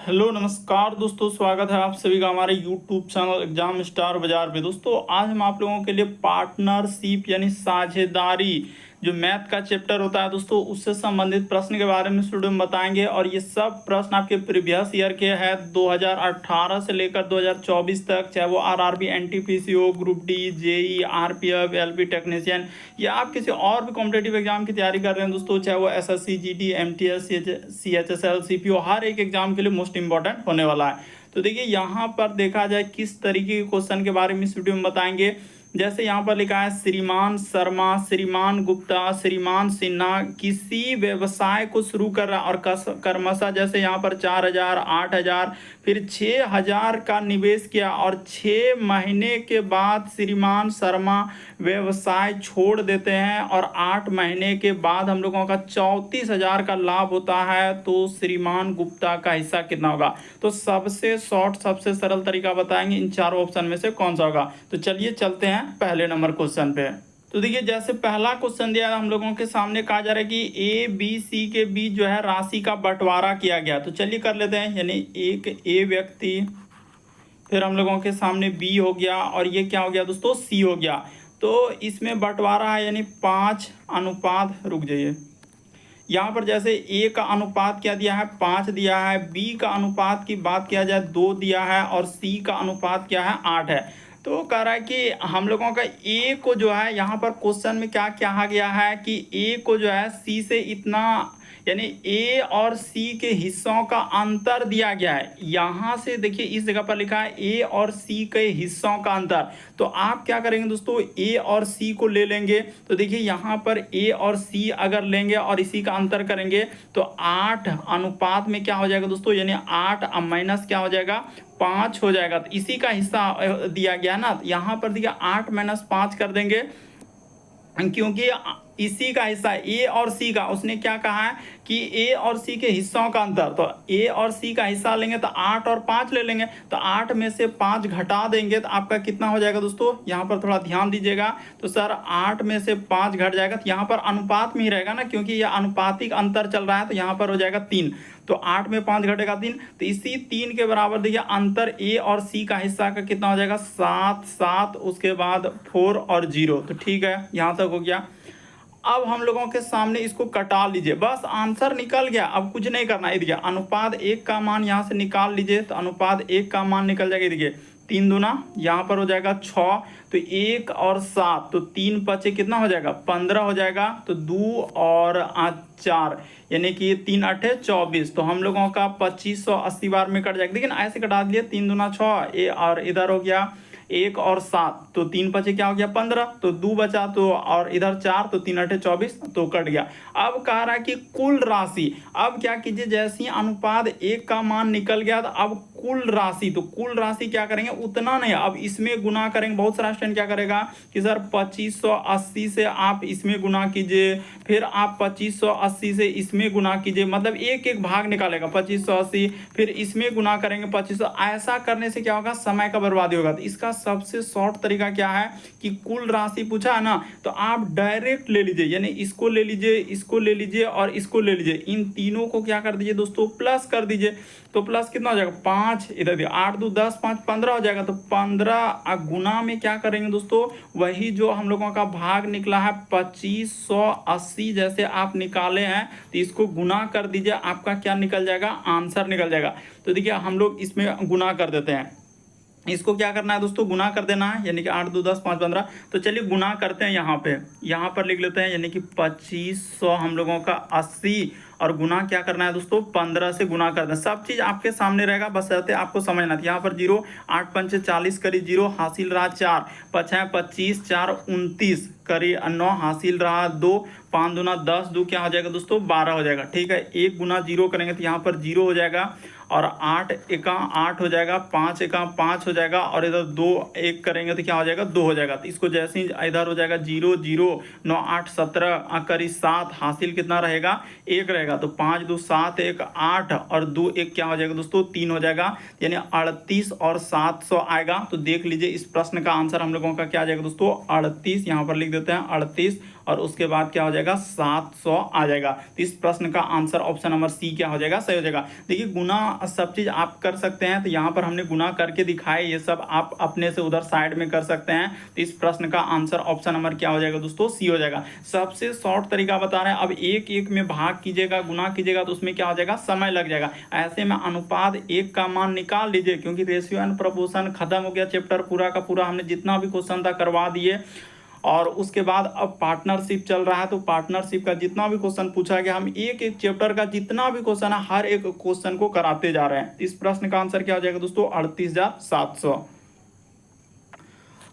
Hello नमस्कार दोस्तों, स्वागत है आप सभी का हमारे यूट्यूब चैनल एग्जाम स्टार बाजार पे। दोस्तों आज हम आप लोगों के लिए पार्टनरशिप यानी साझेदारी जो मैथ का चैप्टर होता है दोस्तों, उससे संबंधित प्रश्न के बारे में इस वीडियो में बताएंगे। और ये सब प्रश्न आपके प्रीवियस ईयर के हैं 2018 से लेकर 2024 तक, चाहे वो आरआरबी, एनटीपीसी हो, group D, JE, RPF, LP technician या आप किसी और भी कॉम्पिटेटिव एग्जाम की तैयारी कर रहे हैं दोस्तों, चाहे वो SSC, GD, MTS, CHSL, CPO, हर एक एग्जाम के लिए मोस्ट इंपॉर्टेंट होने वाला है। तो देखिए यहाँ पर देखा जाए किस तरीके के क्वेश्चन के बारे में इस वीडियो में बताएंगे। जैसे यहाँ पर लिखा है श्रीमान शर्मा, श्रीमान गुप्ता, श्रीमान सिन्हा किसी व्यवसाय को शुरू कर रहा और कर्मशः जैसे यहाँ पर 4,000, 8,000 फिर 6,000 का निवेश किया और 6 महीने के बाद श्रीमान शर्मा व्यवसाय छोड़ देते हैं और 8 महीने के बाद हम लोगों का 34,000 का लाभ होता है, तो श्रीमान गुप्ता का हिस्सा कितना होगा। तो सबसे शॉर्ट सबसे सरल तरीका बताएंगे इन चारों ऑप्शन में से कौन सा होगा। तो चलिए चलते हैं पहले नंबर क्वेश्चन पे। तो देखिए जैसे पहला क्वेश्चन दिया है हम लोगों के सामने, कहा जा रहा है कि ए बी सी के बीच जो है राशि का बंटवारा किया गया। तो चलिए कर लेते हैं, यानी एक ए व्यक्ति, फिर हम लोगों के सामने बी हो गया और ये क्या हो गया दोस्तों, सी हो गया। तो इसमें बंटवारा है यानी 5 रुक जाइए, यहाँ पर जैसे ए का अनुपात क्या दिया है 5 दिया है, बी का अनुपात की बात किया जाए 2 दिया है और सी का अनुपात क्या है 8 है। तो कह रहा है कि हम लोगों का ए को जो है यहाँ पर क्वेश्चन में क्या कहा गया है कि ए को जो है सी से इतना, यानी ए और सी के हिस्सों का अंतर दिया गया है। यहाँ से देखिए इस जगह पर लिखा है ए और सी के हिस्सों का अंतर। तो आप क्या करेंगे दोस्तों, ए और सी को ले लेंगे। तो देखिए यहाँ पर ए और सी अगर लेंगे और इसी का अंतर करेंगे तो 8 अनुपात में क्या हो जाएगा दोस्तों, यानी 8 माइनस क्या हो जाएगा 5 हो जाएगा। तो इसी का हिस्सा दिया गया ना, तो यहाँ पर देखिए 8 - 5 कर देंगे, क्योंकि इसी का हिस्सा ए और सी का, उसने क्या कहा है कि ए और सी के हिस्सों का अंतर। तो ए और सी का हिस्सा लेंगे तो 8 और 5 ले लेंगे, तो 8 में से 5 घटा देंगे तो आपका कितना हो जाएगा दोस्तों, यहाँ पर थोड़ा ध्यान दीजिएगा। तो सर 8 में से 5 घट जाएगा, तो यहाँ पर अनुपात में ही रहेगा ना, क्योंकि यह अनुपातिक अंतर चल रहा है, तो यहाँ पर हो जाएगा 3। तो 8 में 5 घटेगा 3, तो इसी 3 के बराबर देखिए अंतर ए और सी का हिस्सा का कितना हो जाएगा 7 7, उसके बाद 4 और 0। तो ठीक है, यहाँ तक हो गया। अब हम लोगों के सामने इसको कटा लीजिए, बस आंसर निकल गया, अब कुछ नहीं करना है। देखिए अनुपात 1 का मान यहाँ से निकाल लीजिए, तो अनुपात 1 का मान निकल जाएगा। देखिए 3 दूना यहाँ पर हो जाएगा 6, तो 1 और 7, तो 3 बचे कितना हो जाएगा 15 हो जाएगा। तो 2 और 4 यानी कि 3 8 24, तो हम लोगों का 2580 बार में कट जाएगा। लेकिन ऐसे कटा दिए 3 दूना 6 और इधर हो गया 1 और 7, तो 3 बचे क्या हो गया 15, तो 2 बचा, तो और इधर 4, तो 3 8 24, तो कट गया। अब कह रहा है कि कुल राशि, अब क्या कीजिए, जैसे ही अनुपात 1 का मान निकल गया तो अब कुल राशि, तो कुल राशि क्या करेंगे उतना नहीं, अब इसमें गुना करेंगे। बहुत सारा स्टूडेंट क्या करेगा कि सर 2580 से आप इसमें गुना कीजिए, फिर आप 2580 से इसमें गुना कीजिए, मतलब एक एक भाग निकालेगा 2580, फिर इसमें गुना करेंगे 2500। ऐसा करने से क्या होगा, समय का बर्बादी होगा। तो इसका सबसे शॉर्ट तरीका क्या है कि कुल राशि पूछा है ना, तो आप डायरेक्ट ले लीजिए, यानी इसको ले लीजिए, इसको ले लीजिए और इसको ले लीजिए, इन तीनों को क्या कर दीजिए दोस्तों, प्लस कर दीजिए। तो प्लस कितना हो जाएगा 5, इधर दिया 8 2 10 5 15 हो जाएगा। तो 15 गुना में क्या करेंगे दोस्तों, वही जो हम लोगों का भाग निकला है 2580 जैसे आप निकाले हैं, तो इसको गुना कर दीजिए, आपका क्या निकल जाएगा, आंसर निकल जाएगा। तो देखिए हम लोग इसमें गुना कर देते हैं, इसको क्या करना है दोस्तों, गुना कर देना है, यानी कि 8 2 10 5 15। तो चलिए गुना करते हैं, यहाँ पर लिख लेते हैं, यानी कि 2500 हम लोगों का 80 और गुना क्या करना है दोस्तों 15 से गुना कर दें। सब चीज़ आपके सामने रहेगा, बस रहते आपको समझना था। यहाँ पर 0 8 5 40 करी 0 हासिल रहा 4 5 25 4 29 करी 9 हासिल रहा 2 5 दूना 10 2 क्या हो जाएगा दोस्तों 12 हो जाएगा। ठीक है, 1 गुना 0 करेंगे तो यहाँ पर 0 हो जाएगा और 8 एका 8 हो जाएगा, 5 एका 5 हो जाएगा और इधर 2 1 करेंगे तो क्या हो जाएगा 2 हो जाएगा। तो इसको जैसे ही इधर हो जाएगा 0 0 9 8 17 करी 7 हासिल कितना रहेगा 1 रहेगा। तो 5 2 7 1 8 और 2 1 क्या हो जाएगा दोस्तों 3 हो जाएगा, यानी 38 और 700 आएगा। तो देख लीजिए इस प्रश्न का आंसर हम लोगों का क्या आ जाएगा दोस्तों 38, यहाँ पर लिख देते हैं 38 और उसके बाद क्या हो जाएगा 700 आ जाएगा। तो इस प्रश्न का आंसर ऑप्शन नंबर सी क्या हो जाएगा, सही हो जाएगा। देखिए गुना सब चीज आप कर सकते हैं, तो यहाँ पर हमने गुना करके दिखाए, ये सब आप अपने से उधर साइड में कर सकते हैं। तो इस प्रश्न का आंसर ऑप्शन नंबर क्या हो जाएगा दोस्तों, सी हो जाएगा। सबसे शॉर्ट तरीका बता रहे हैं, अब एक एक में भाग कीजिएगा, गुना कीजिएगा तो उसमें क्या हो जाएगा, समय लग जाएगा। ऐसे में अनुपात एक का मान निकाल लीजिए, क्योंकि रेशियो एंड प्रोपोर्शन खत्म हो गया, चैप्टर पूरा का पूरा हमने जितना भी क्वेश्चन था करवा दिए। और उसके बाद अब पार्टनरशिप चल रहा है, तो पार्टनरशिप का जितना भी क्वेश्चन पूछा गया, हम एक एक चैप्टर का जितना भी क्वेश्चन है हर एक क्वेश्चन को कराते जा रहे हैं। इस प्रश्न का आंसर क्या हो जाएगा दोस्तों, 38,700।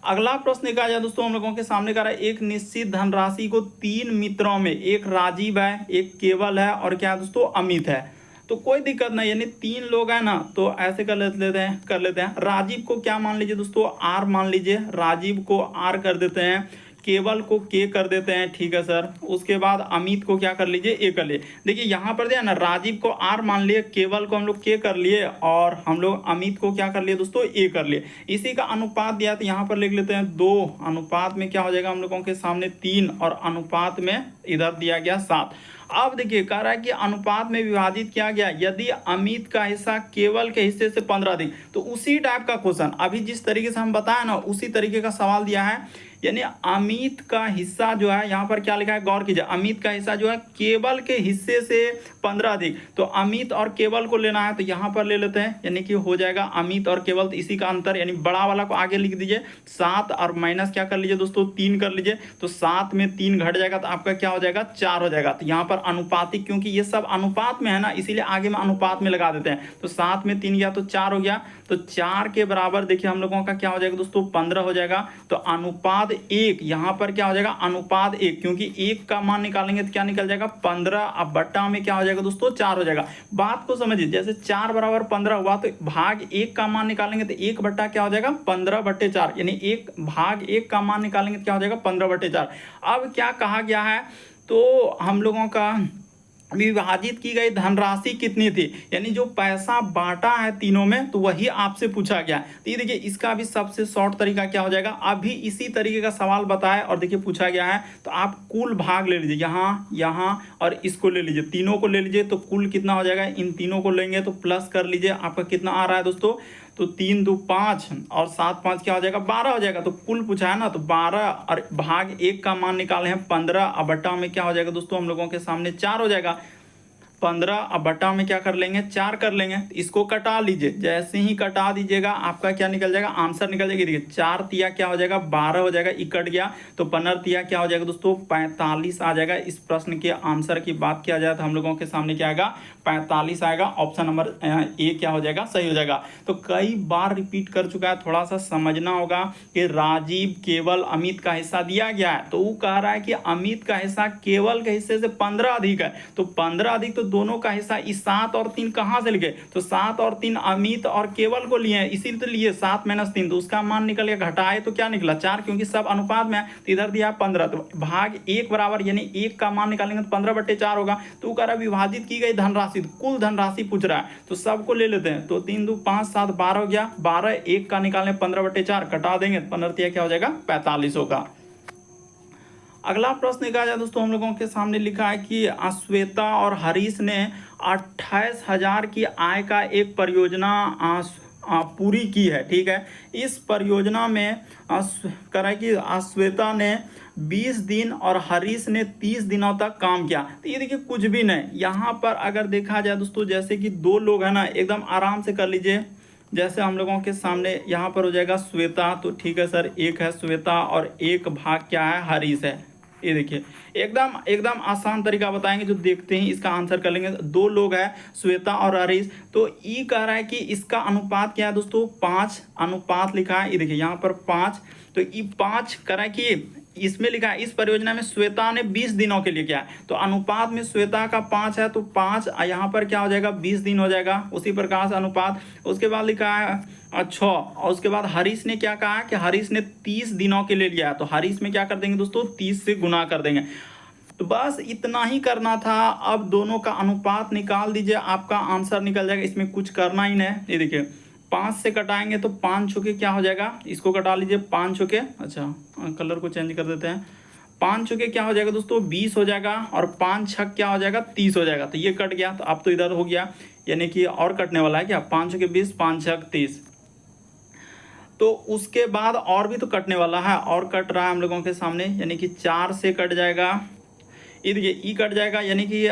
अगला प्रश्न क्या है दोस्तों, हम लोगों के सामने का रहा है, एक निश्चित धनराशि को 3 मित्रों में, एक राजीव है, एक केवल है और क्या है दोस्तों अमित है। तो कोई दिक्कत नहीं, यानी 3 लोग हैं ना, तो ऐसे कर लेते हैं। राजीव को क्या मान लीजिए दोस्तों, आर मान लीजिए, राजीव को आर कर देते हैं, केवल को के कर देते हैं, ठीक है सर। उसके बाद अमित को क्या कर लीजिए, ए कर लिए। देखिए यहाँ पर दिया ना, राजीव को आर मान लिए, केवल को हम लोग के कर लिए और हम लोग अमित को क्या कर लिए दोस्तों, ए कर लिए। इसी का अनुपात दिया, तो यहाँ पर लिख लेते हैं 2, अनुपात में क्या हो जाएगा हम लोगों के सामने 3 और अनुपात में इधर दिया गया 7। अब देखिए कह रहा है कि अनुपात में विभाजित किया गया, यदि अमित का हिस्सा केवल के हिस्से से 15 अधिक। तो उसी टाइप का क्वेश्चन अभी जिस तरीके से हम बताए ना, उसी तरीके का सवाल दिया है। यानी अमित का हिस्सा जो है, यहाँ पर क्या लिखा है गौर कीजिए, अमित का हिस्सा जो है केवल के हिस्से से 15 अधिक। तो अमित और केवल को लेना है, तो यहाँ पर ले लेते हैं, यानी कि हो जाएगा अमित और केवल, तो इसी का अंतर, यानी बड़ा वाला को आगे लिख दीजिए 7 और माइनस क्या कर लीजिए दोस्तों 3 कर लीजिए। तो 7 में 3 घट जाएगा, तो आपका क्या हो जाएगा 4 हो जाएगा। तो यहाँ पर अनुपातिक, क्योंकि ये सब अनुपात में है ना, इसीलिए आगे में अनुपात में लगा देते हैं। तो 7 में 3 गया तो 4 हो गया, तो 4 के बराबर देखिए हम लोगों का क्या हो जाएगा दोस्तों 15 हो जाएगा। तो अनुपात 1, यहाँ पर क्या हो जाएगा अनुपात 1, क्योंकि 1 का मान निकालेंगे तो क्या निकल जाएगा 15, अब बट्टा में क्या हो जाएगा दोस्तों 4 हो जाएगा। बात को समझिए, जैसे 4 बराबर 15 हुआ, तो भाग 1 का मान निकालेंगे तो 1 बट्टा क्या हो जाएगा 15/4, यानी 1 भाग 1 का मान निकालेंगे तो क्या हो जाएगा 15/4। अब क्या कहा गया है, तो हम लोगों का विभाजित की गई धनराशि कितनी थी, यानी जो पैसा बांटा है तीनों में, तो वही आपसे पूछा गया। तो ये देखिए इसका भी सबसे शॉर्ट तरीका क्या हो जाएगा, अभी इसी तरीके का सवाल बताया और देखिए पूछा गया है, तो आप कुल भाग ले लीजिए, यहाँ यहाँ और इसको ले लीजिए, तीनों को ले लीजिए, तो कुल कितना हो जाएगा, इन तीनों को लेंगे तो प्लस कर लीजिए, आपका कितना आ रहा है दोस्तों, तो 3 2 5 और 7 5 क्या हो जाएगा 12 हो जाएगा। तो कुल पूछा है ना, तो 12 और भाग 1 का मान निकाले हैं 15, अब बट्टा में क्या हो जाएगा दोस्तों हम लोगों के सामने 4 हो जाएगा। 15 अब बटा में क्या कर लेंगे 4 कर लेंगे, इसको कटा लीजिए, जैसे ही कटा दीजिएगा आपका क्या निकल जाएगा आंसर निकल जाएगी। देखिए 4 तिया क्या हो जाएगा 12 हो जाएगा, कट गया, तो 15 तिया क्या हो जाएगा दोस्तों 45 आ जाएगा। इस प्रश्न के आंसर की बात किया जाए तो हम लोगों के सामने क्या आएगा 45 आएगा, ऑप्शन नंबर ए क्या हो जाएगा सही हो जाएगा। तो कई बार रिपीट कर चुका है, थोड़ा सा समझना होगा कि राजीव केवल अमित का हिस्सा दिया गया है, तो वो कह रहा है कि अमित का हिस्सा केवल के हिस्से से 15 अधिक है, तो 15 अधिक तो दोनों का हिस्सा, इस 7 और 3 कहां से लिए, तो 7 और 3 अमित और केवल को लिए हैं, इसीलिए तो लिए 7 - 3, तो उसका मान निकल गया, घटाए तो क्या निकला 4, क्योंकि सब अनुपात में है, तो इधर दिया 15, तो भाग 1 बराबर, यानी 1 का मान निकालेंगे तो 15/4 होगा। तो कह रहा विभाजित की गई धनराशि, कुल धनराशि पूछ रहा है, तो सबको ले लेते हैं, तो 3 2 5 7 12 हो गया, 12 1 का निकालें 15/4 कटा देंगे, 15 क्या हो जाएगा 45 होगा। अगला प्रश्न क्या है दोस्तों हम लोगों के सामने लिखा है कि श्वेता और हरीश ने 28,000 की आय का एक परियोजना पूरी की है, ठीक है। इस परियोजना में करा कि श्वेता ने 20 दिन और हरीश ने 30 दिनों तक काम किया। तो ये देखिए कुछ भी नहीं, यहाँ पर अगर देखा जाए दोस्तों, जैसे कि 2 लोग हैं ना, एकदम आराम से कर लीजिए। जैसे हम लोगों के सामने यहाँ पर हो जाएगा श्वेता, तो ठीक है सर, एक है श्वेता और एक भाग क्या है हरीश है। ये देखिए एकदम आसान तरीका बताएंगे, जो देखते ही इसका आंसर कर लेंगे। 2 लोग हैं श्वेता और हरीश, तो ये कह रहा है कि इसका अनुपात क्या है दोस्तों 5 अनुपात लिखा है, ये देखिए यहाँ पर 5, तो ये 5 कह रहा है कि इसमें लिखा है इस परियोजना में श्वेता ने 20 दिनों के लिए किया है, तो अनुपात में श्वेता का 5 है, तो 5 यहाँ पर क्या हो जाएगा 20 दिन हो जाएगा, उसी प्रकार से अनुपात। उसके बाद लिखा है 6, और उसके बाद हरीश ने क्या कहा कि हरीश ने 30 दिनों के लिए लिया है, तो हरीश में क्या कर देंगे दोस्तों 30 से गुना कर देंगे। तो बस इतना ही करना था। अब दोनों का अनुपात निकाल दीजिए, आपका आंसर निकल जाएगा, इसमें कुछ करना ही नहीं। ये देखिए 5 से कटाएंगे तो 5 छुके क्या हो जाएगा, इसको कटा लीजिए 5 छुके, अच्छा कलर को चेंज कर देते हैं, 5 चौके क्या हो जाएगा दोस्तों 20 हो जाएगा, और 5 छक क्या हो जाएगा 30 हो जाएगा। तो ये कट गया, तो अब तो इधर हो गया, यानी कि और कटने वाला है क्या, 5 चौके 20, 5 छक 30। तो उसके बाद और भी तो कटने वाला है, और कट रहा है हम लोगों के सामने, यानी कि 4 से कट जाएगा, इधर ये ई कट जाएगा, यानी कि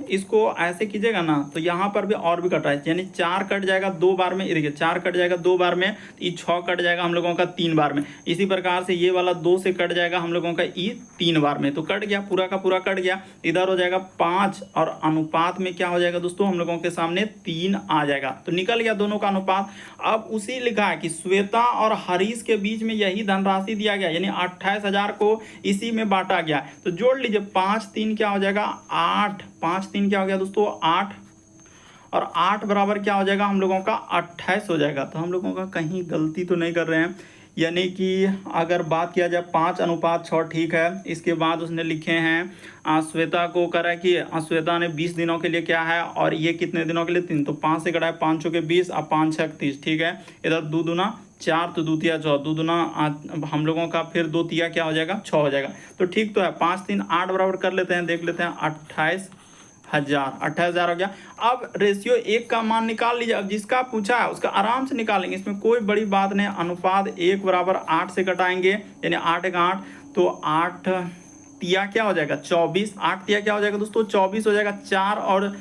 इसको ऐसे कीजिएगा ना तो यहाँ पर भी और भी कट रहा है, यानी 4 कट जाएगा 2 बार में, देखिए 4 कट जाएगा 2 बार में, ई 6 कट जाएगा हम लोगों का 3 बार में। इसी प्रकार से ये वाला 2 से कट जाएगा हम लोगों का ई 3 बार में, तो कट गया, पूरा का पूरा कट गया। इधर हो जाएगा 5, और अनुपात में क्या हो जाएगा दोस्तों हम लोगों के सामने 3 आ जाएगा, तो निकल गया दोनों का अनुपात। अब उसी लिखा है कि श्वेता और हरीश के बीच में यही धनराशि दिया गया, यानी 28,000 को इसी में बांटा गया। तो जोड़ लीजिए, 5 3 क्या हो जाएगा 8, 5 3 क्या हो गया दोस्तों 8, और 8 बराबर क्या हो जाएगा हम लोगों का 28 हो जाएगा। तो हम लोगों का कहीं गलती तो नहीं कर रहे हैं, यानी कि अगर बात किया जाए 5:6 ठीक है। इसके बाद उसने लिखे हैं श्वेता को करा कि श्वेता ने 20 दिनों के लिए क्या है, और ये कितने दिनों के लिए 3, तो 5 से कटा है 5 चौके 20, अब 5 छक 30 ठीक है। इधर 2 दूना 4, तो 2 तिया 6, 2 दूना हम लोगों का फिर 2 तिया क्या हो जाएगा 6 हो जाएगा। तो ठीक तो है, 5 3 8 बराबर कर लेते हैं, देख लेते हैं 28,000 हो गया। अब रेशियो 1 का मान निकाल लीजिए, अब जिसका पूछा है उसका आराम से निकालेंगे, इसमें कोई बड़ी बात नहीं। अनुपात 1 बराबर 8 से कटाएंगे, यानी 8 1 8, तो 8 तिया क्या हो जाएगा 24, 8 तिया क्या हो जाएगा दोस्तों 24 हो जाएगा, 4 और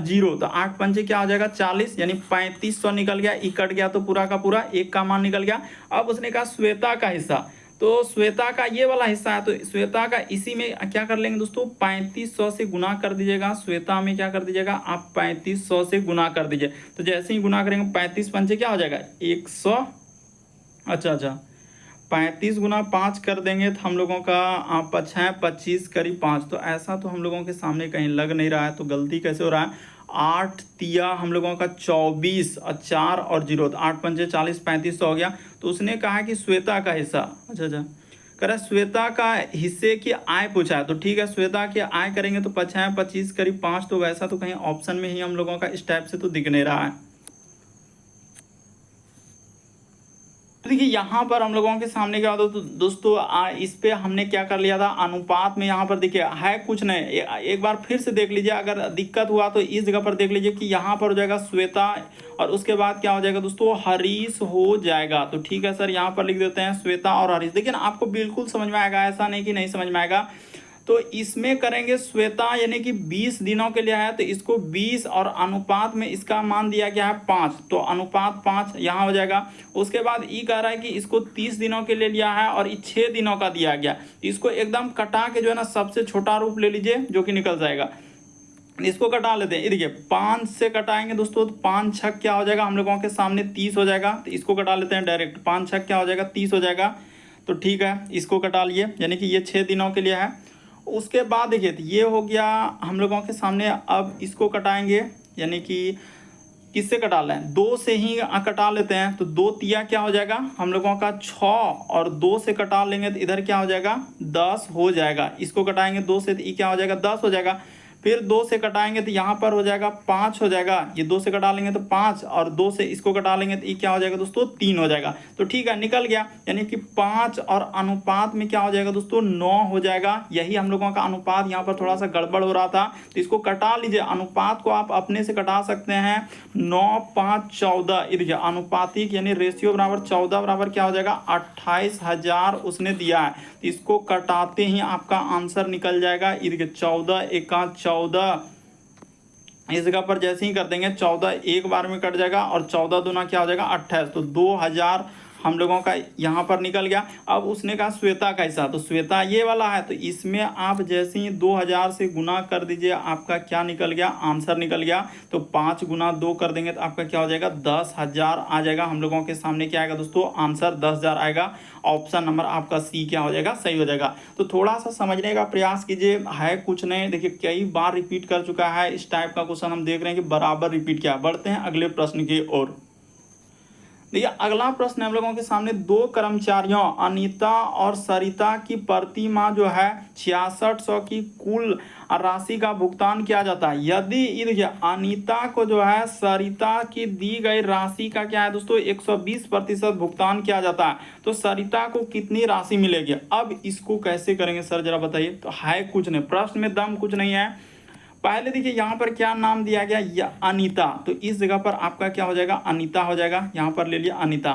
0, तो 8 पंचे क्या हो जाएगा 40, यानी 3500 निकल गया। ई कट गया तो पूरा का पूरा 1 का मान निकल गया। अब उसने कहा श्वेता का हिस्सा, तो श्वेता का ये वाला हिस्सा है, तो श्वेता का इसी में क्या कर लेंगे दोस्तों 3500 से गुना कर दीजिएगा। श्वेता में क्या कर दीजिएगा आप 3500 से गुना कर दीजिए। तो जैसे ही गुना करेंगे 35 पंचे क्या हो जाएगा 100, अच्छा 35 गुना 5 कर देंगे तो हम लोगों का 5 25 करीब 5, तो ऐसा तो हम लोगों के सामने कहीं लग नहीं रहा है, तो गलती कैसे हो रहा है। 8 तिया हम लोगों का 24 और 4 और 0, तो 8 पंचे 40, 3500 हो गया। तो उसने कहा कि श्वेता का हिस्सा, अच्छा कह रहा श्वेता का हिस्से की आय पूछा है, तो ठीक है श्वेता की आय करेंगे तो 5 25 करीब 5, तो वैसा तो कहीं ऑप्शन में ही हम लोगों का इस टाइप से तो दिख नहीं रहा है। देखिए यहाँ पर हम लोगों के सामने क्या होता है तो दोस्तों इस पे हमने क्या कर लिया था अनुपात में, यहाँ पर देखिए है कुछ नहीं, एक बार फिर से देख लीजिए, अगर दिक्कत हुआ तो इस जगह पर देख लीजिए कि यहाँ पर हो जाएगा श्वेता, और उसके बाद क्या हो जाएगा दोस्तों हरीश हो जाएगा। तो ठीक है सर, यहाँ पर लिख देते हैं श्वेता और हरीश। देखिए ना आपको बिल्कुल समझ में आएगा, ऐसा नहीं कि नहीं समझ में आएगा। तो इसमें करेंगे श्वेता यानी कि 20 दिनों के लिए है, तो इसको 20 और अनुपात में इसका मान दिया गया है 5, तो अनुपात 5 यहाँ हो जाएगा। उसके बाद ई कह रहा है कि इसको 30 दिनों के लिए लिया है और 6 दिनों का दिया गया, इसको एकदम कटा के जो है ना सबसे छोटा रूप ले लीजिए जो कि निकल जाएगा। इसको कटा लेते हैं, देखिए 5 से कटाएंगे दोस्तों तो 5 छक क्या हो जाएगा हम लोगों के सामने 30 हो जाएगा। तो इसको कटा लेते हैं डायरेक्ट, 5 छक क्या हो जाएगा 30 हो जाएगा। तो ठीक है इसको कटा लिए, यानी कि ये 6 दिनों के लिए है। उसके बाद देखिए तो ये हो गया हम लोगों के सामने। अब इसको कटाएंगे, यानी कि किससे कटा लें 2 से ही कटा लेते हैं। तो 2 तिया क्या हो जाएगा हम लोगों का 6, और 2 से कटा लेंगे तो इधर क्या हो जाएगा 10 हो जाएगा। इसको कटाएंगे 2 से तो ये क्या हो जाएगा 10 हो जाएगा। फिर 2 से कटाएंगे तो यहाँ पर हो जाएगा 5 हो जाएगा, ये 2 से कटा लेंगे तो 5, और 2 से इसको कटा लेंगे तो ये क्या हो जाएगा दोस्तों 3 हो जाएगा। तो ठीक है निकल गया, यानी कि 5 और अनुपात में क्या हो जाएगा दोस्तों 9 हो जाएगा। यही हम लोगों का अनुपात यहाँ पर थोड़ा सा गड़बड़ हो रहा था, तो इसको कटा लीजिए। अनुपात को आप अपने से कटा सकते हैं 9 5 14, ये देखिए अनुपातिक यानी रेशियो बराबर 14 बराबर क्या हो जाएगा 28,000 उसने दिया है। तो इसको कटाते ही आपका आंसर निकल जाएगा, ये देखिए 14 एका 14, इस जगह पर जैसे ही कर देंगे 14 एक बार में कट जाएगा, और 14 दूना क्या हो जाएगा 28, तो 2000 हम लोगों का यहाँ पर निकल गया। अब उसने कहा श्वेता का हिस्सा, तो श्वेता ये वाला है, तो इसमें आप जैसे ही 2000 से गुना कर दीजिए, आपका क्या निकल गया आंसर निकल गया। तो 5 गुना 2 कर देंगे तो आपका क्या हो जाएगा 10,000 आ जाएगा। हम लोगों के सामने क्या आएगा दोस्तों आंसर 10,000 आएगा। ऑप्शन नंबर आपका सी क्या हो जाएगा सही हो जाएगा। तो थोड़ा सा समझने का प्रयास कीजिए, है कुछ नहीं। देखिए कई बार रिपीट कर चुका है इस टाइप का क्वेश्चन, हम देख रहे हैं कि बराबर रिपीट किया। बढ़ते हैं अगले प्रश्न की ओर। देखिए अगला प्रश्न हम लोगों के सामने, दो कर्मचारियों अनीता और सरिता की प्रति माह जो है 6600 की कुल राशि का भुगतान किया जाता है। यदि ये देखिए अनीता को जो है सरिता की दी गई राशि का क्या है दोस्तों 120% भुगतान किया जाता है, तो सरिता को कितनी राशि मिलेगी। अब इसको कैसे करेंगे सर जरा बताइए। तो है कुछ नहीं, प्रश्न में दम कुछ नहीं है। पहले देखिए यहाँ पर क्या नाम दिया गया, या अनीता, तो इस जगह पर आपका क्या हो जाएगा अनीता हो जाएगा, यहाँ पर ले लिया अनीता।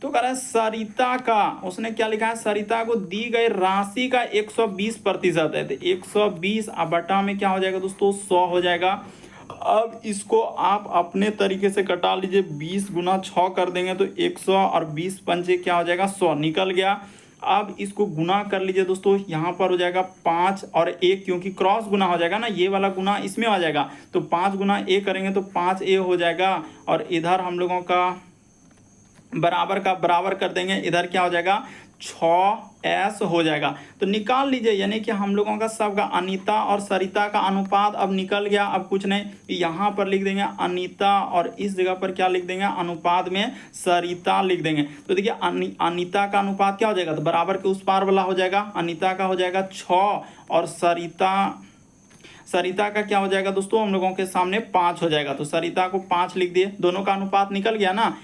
तो कह रहा है सरिता का, उसने क्या लिखा है, सरिता को दी गई राशि का 120% है, तो 120 बटा में क्या हो जाएगा दोस्तों 100 हो जाएगा। अब इसको आप अपने तरीके से कटा लीजिए, 20 गुना 6 कर देंगे तो 100 और 20 पंचे क्या हो जाएगा 100 निकल गया। अब इसको गुना कर लीजिए दोस्तों, यहाँ पर हो जाएगा 5 और 1, क्योंकि क्रॉस गुना हो जाएगा ना, ये वाला गुना इसमें आ जाएगा, तो 5 गुना ए करेंगे तो 5a हो जाएगा। और इधर हम लोगों का बराबर का बराबर कर देंगे, इधर क्या हो जाएगा 6s हो जाएगा। तो निकाल लीजिए, यानी कि हम लोगों का सबका अनीता और सरिता का अनुपात अब निकल गया। अब कुछ नहीं, यहाँ पर लिख देंगे अनीता और इस जगह पर क्या लिख देंगे अनुपात में सरिता लिख देंगे। तो देखिए अनीता का अनुपात क्या हो जाएगा, तो बराबर के उस पार वाला हो जाएगा, अनीता का हो जाएगा 6 और सरिता का क्या हो जाएगा दोस्तों हम लोगों के सामने 5 हो जाएगा। तो सरिता को 5 लिख दिए, दोनों का अनुपात निकल गया ना,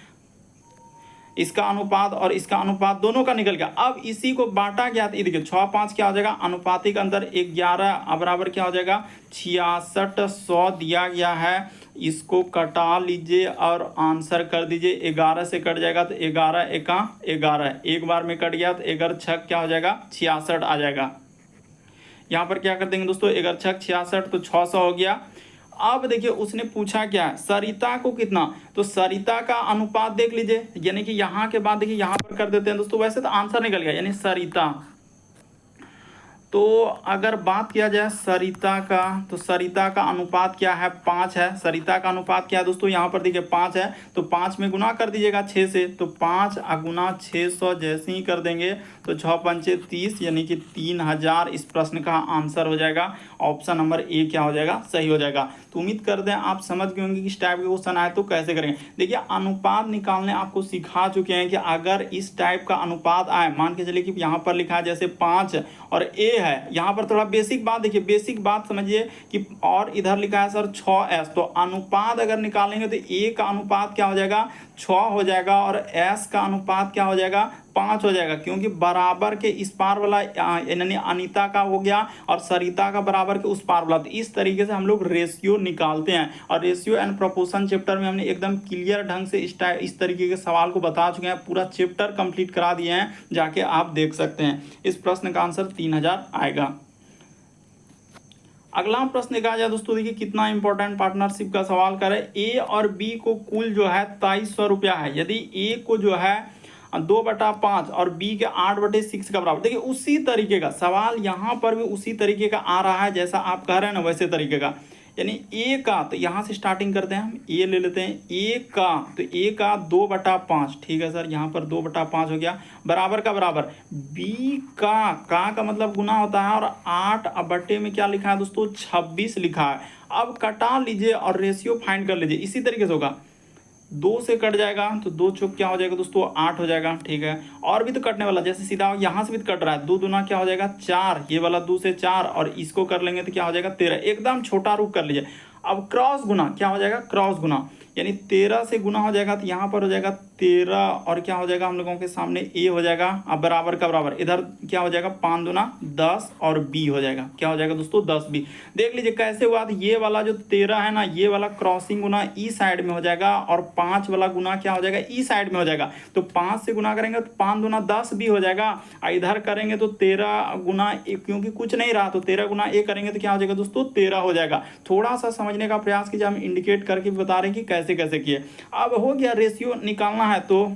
इसका अनुपात और इसका अनुपात दोनों का निकल गया। अब इसी को बांटा गया, तो देखिए 6 5 क्या हो जाएगा अनुपातिक अंतर 11 बराबर क्या हो जाएगा 6600 दिया गया है। इसको कटा लीजिए और आंसर कर दीजिए, 11 से कट जाएगा तो 11 एका 11, एक बार में कट गया तो 11 छक क्या हो जाएगा 66 आ जाएगा। यहाँ पर क्या कर देंगे दोस्तों 11 छक 66, तो 600 हो गया। अब देखिए उसने पूछा क्या है सरिता को कितना, तो सरिता का अनुपात देख लीजिए, यानी कि यहाँ के बाद देखिए यहाँ पर कर देते हैं दोस्तों, वैसे तो आंसर निकल गया, यानी सरिता। तो अगर बात किया जाए सरिता का, तो सरिता का अनुपात क्या है 5 है। सरिता का अनुपात क्या है दोस्तों, यहाँ पर देखिए 5 है, तो 5 में गुना कर दीजिएगा 6 से, तो 5 गुना 600 जैसे ही कर देंगे तो 6 पंचे 30, यानी कि 3000 इस प्रश्न का आंसर हो जाएगा। ऑप्शन नंबर ए क्या हो जाएगा सही हो जाएगा। तो उम्मीद करते हैं आप समझ गए होंगे कि इस टाइप के क्वेश्चन आए तो कैसे करेंगे। देखिए अनुपात निकालने आपको सिखा चुके हैं कि अगर इस टाइप का अनुपात आए, मान के चलिए कि यहाँ पर लिखा है जैसे 5 और ए है, यहाँ पर थोड़ा बेसिक बात देखिए, बेसिक बात समझिए कि, और इधर लिखा है सर 6s, तो अनुपात अगर निकालेंगे तो ए का अनुपात क्या हो जाएगा 6 हो जाएगा और एस का अनुपात क्या हो जाएगा 5 हो जाएगा, क्योंकि बराबर के इस पार वाला यानी अनीता का हो गया और सरिता का बराबर के उस पार वाला। तो इस तरीके से हम लोग रेशियो निकालते हैं, और रेशियो एंड प्रोपोर्शन चैप्टर में हमने एकदम क्लियर ढंग से इस तरीके के सवाल को बता चुके हैं, पूरा चैप्टर कंप्लीट करा दिए हैं, जाके आप देख सकते हैं। इस प्रश्न का आंसर 3000 आएगा। अगला प्रश्न देखा जाए दोस्तों, देखिए कितना इंपॉर्टेंट पार्टनरशिप का सवाल करे। ए और बी को कुल जो है 2300 रुपया है। यदि ए को जो है 2/5 और बी के 8/6 का बराबर, देखिए उसी तरीके का सवाल यहाँ पर भी उसी तरीके का आ रहा है जैसा आप कह रहे हैं ना, वैसे तरीके का। यानी ए का, तो यहाँ से स्टार्टिंग करते हैं, हम ए ले लेते हैं, ए का, तो ए का 2/5, ठीक है सर, यहाँ पर 2/5 हो गया, बराबर का बराबर बी का मतलब गुना होता है, और 8 बटे में क्या लिखा है दोस्तों 26 लिखा है। अब कटा लीजिए और रेशियो फाइंड कर लीजिए, इसी तरीके से होगा, 2 से कट जाएगा तो 2 चौक क्या हो जाएगा दोस्तों 8 हो जाएगा, ठीक है। और भी तो कटने वाला, जैसे सीधा यहाँ से भी तो कट रहा है, 2 दूना क्या हो जाएगा 4, ये वाला 2 से 4, और इसको कर लेंगे तो क्या हो जाएगा 13, एकदम छोटा रूप कर लीजिए। अब क्रॉस गुना क्या हो जाएगा, क्रॉस गुना यानी 13 से गुना हो जाएगा, तो यहाँ पर हो जाएगा 13 और क्या हो जाएगा हम लोगों के सामने ए हो जाएगा, अब बराबर का बराबर, इधर क्या हो जाएगा 5 दूना 10 और बी हो जाएगा, क्या हो जाएगा दोस्तों 10 बी। देख लीजिए कैसे हुआ, तो ये वाला जो 13 है ना, ये वाला क्रॉसिंग गुना ई साइड में हो जाएगा, और 5 वाला गुना क्या हो जाएगा ई साइड में हो जाएगा। तो 5 से गुना करेंगे तो 5 दूना 10 भी हो जाएगा, इधर करेंगे तो 13 गुना ए, क्योंकि कुछ नहीं रहा तो 13 गुना ए करेंगे तो क्या हो जाएगा दोस्तों 13 हो जाएगा। थोड़ा सा समझने का प्रयास कीजिए, हम इंडिकेट करके बता रहे हैं कि कैसे कैसे किए। अब हो गया रेशियो निकालना है, तो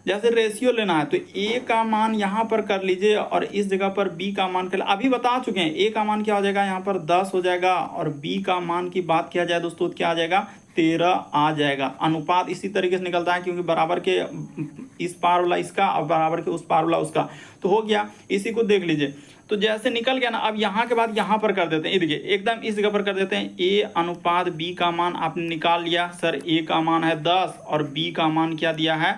जैसे रेशियो लेना है तो ए का मान यहाँ पर कर लीजिए और इस जगह पर बी का मान कर, अभी बता चुके हैं ए का मान क्या हो जाएगा यहाँ पर 10 हो जाएगा, और बी का मान की बात किया जाए दोस्तों क्या आ जाएगा 13 आ जाएगा। अनुपात इसी तरीके से निकलता है, क्योंकि बराबर के इस पार वाला इसका और बराबर के उस पार वाला उसका, तो हो गया। इसी को देख लीजिए, तो जैसे निकल गया ना, अब यहाँ के बाद यहाँ पर कर देते हैं, ये देखिए एकदम इस जगह पर कर देते हैं। ए अनुपात बी का मान आपने निकाल लिया। सर ए का मान है 10 और बी का मान क्या दिया है